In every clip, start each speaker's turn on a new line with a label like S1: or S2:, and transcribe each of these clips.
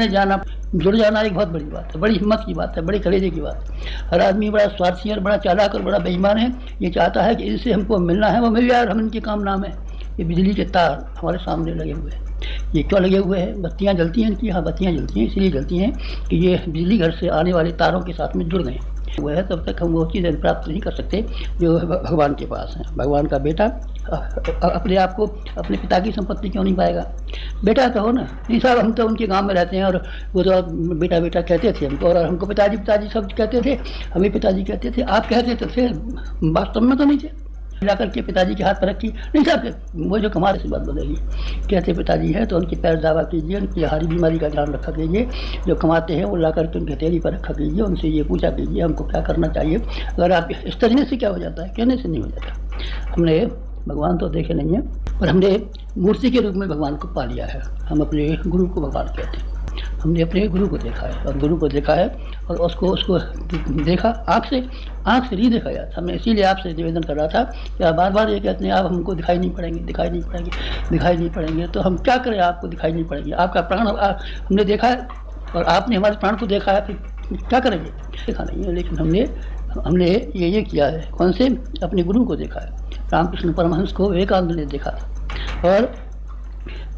S1: मिलने जाना, जुड़ जाना एक बहुत बड़ी बात है, बड़ी हिम्मत की बात है, बड़ी कलेजे की बात है। हर आदमी बड़ा स्वार्थी और बड़ा चालाक और बड़ा बेईमान है, ये चाहता है कि इससे हमको मिलना है, वो मिल जाए और हम इनके काम नाम है। ये बिजली के तार हमारे सामने लगे हुए हैं, ये क्यों लगे हुए हैं? बत्तियाँ जलती हैं इनकी, हाँ बत्तियाँ जलती हैं, इसलिए जलती हैं कि ये बिजली घर से आने वाले तारों के साथ में जुड़ गए वो है। तब तक हम वो चीज़ें प्राप्त नहीं कर सकते जो भगवान के पास है। भगवान का बेटा अपने आप को अपने पिता की संपत्ति क्यों नहीं पाएगा? बेटा तो हो ना। नहीं साहब, हम तो उनके गांव में रहते हैं और वो तो बेटा बेटा कहते थे हमको, और हमको पिताजी पिताजी सब कहते थे, हमें पिताजी कहते थे। आप कहते तो थे, वास्तव में तो नहीं थे। ला करके पिताजी के हाथ पर रखी, नहीं साहब वो जो कमाल से बात बदलेगी, कहते पिताजी है तो उनके पैर दावा कीजिए, उनकी हारी बीमारी का ध्यान रखा कीजिए, जो कमाते हैं वो ला करके उनके हथेली पर रखा कीजिए, उनसे ये पूछा कीजिए हमको क्या करना चाहिए। अगर आप इस तरह से क्या हो जाता है, कहने से नहीं हो जाता। हमने भगवान तो देखे नहीं है, पर हमने मूर्ति के रूप में भगवान को पा लिया है। हम अपने गुरु को भगवान कहते हैं। हमने अपने गुरु को देखा है, और गुरु को देखा है और उसको देखा आँख से नहीं देखा जाता। मैं इसीलिए आपसे निवेदन कर रहा था कि आप बार बार ये कहते हैं आप हमको दिखाई नहीं पड़ेंगे, तो हम क्या करें? आपको दिखाई नहीं पड़ेंगे, आपका प्राण हमने देखा है और आपने हमारे प्राण को देखा है, फिर क्या करेंगे? देखा नहीं है, लेकिन हमने ये किया है। कौन से? अपने गुरु को देखा है। रामकृष्ण परमहंस को विवेकानंद ने देखा था,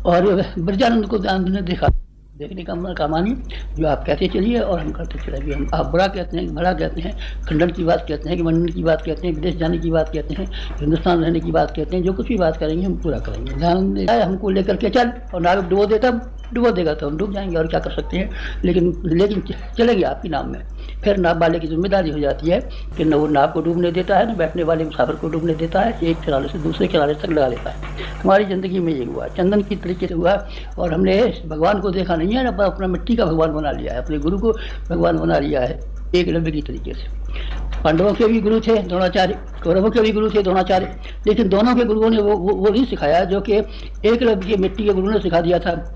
S1: और ब्रजानंद को आनंद ने देखा। देखने का मानिए जो आप कहते चलिए और हम करते चलेंगे। हम आप बुरा कहते हैं, भला कहते हैं, खंडन की बात कहते हैं कि मंडन की बात कहते हैं, विदेश जाने की बात कहते हैं, हिंदुस्तान रहने की बात कहते हैं, जो कुछ भी बात करेंगे हम पूरा करेंगे। ध्यान दे हमको लेकर के चल, और नाविक डुबो देगा तो हम डूब जाएंगे, और क्या कर सकते हैं। लेकिन चलेंगे आपके नाम में। फिर नाव वाले की जिम्मेदारी हो जाती है कि न वो नाव को डूबने देता है, न बैठने वाले मुसाफिर को डूबने देता है, एक किनारे से दूसरे किनारे तक लगा लेता है। हमारी ज़िंदगी में ये हुआ, चंदन की तरीके से हुआ, और हमने भगवान को देखा नहीं है, अपना मिट्टी का भगवान बना लिया है, अपने गुरु को भगवान बना लिया है, एकलव्य की तरीके से। पांडवों के भी गुरु थे द्रोणाचार्य, कौरवों के भी गुरु थे द्रोणाचार्य, लेकिन दोनों के गुरुओं ने वो नहीं सिखाया जो कि एकलव्य के मिट्टी के गुरु ने सिखा दिया था।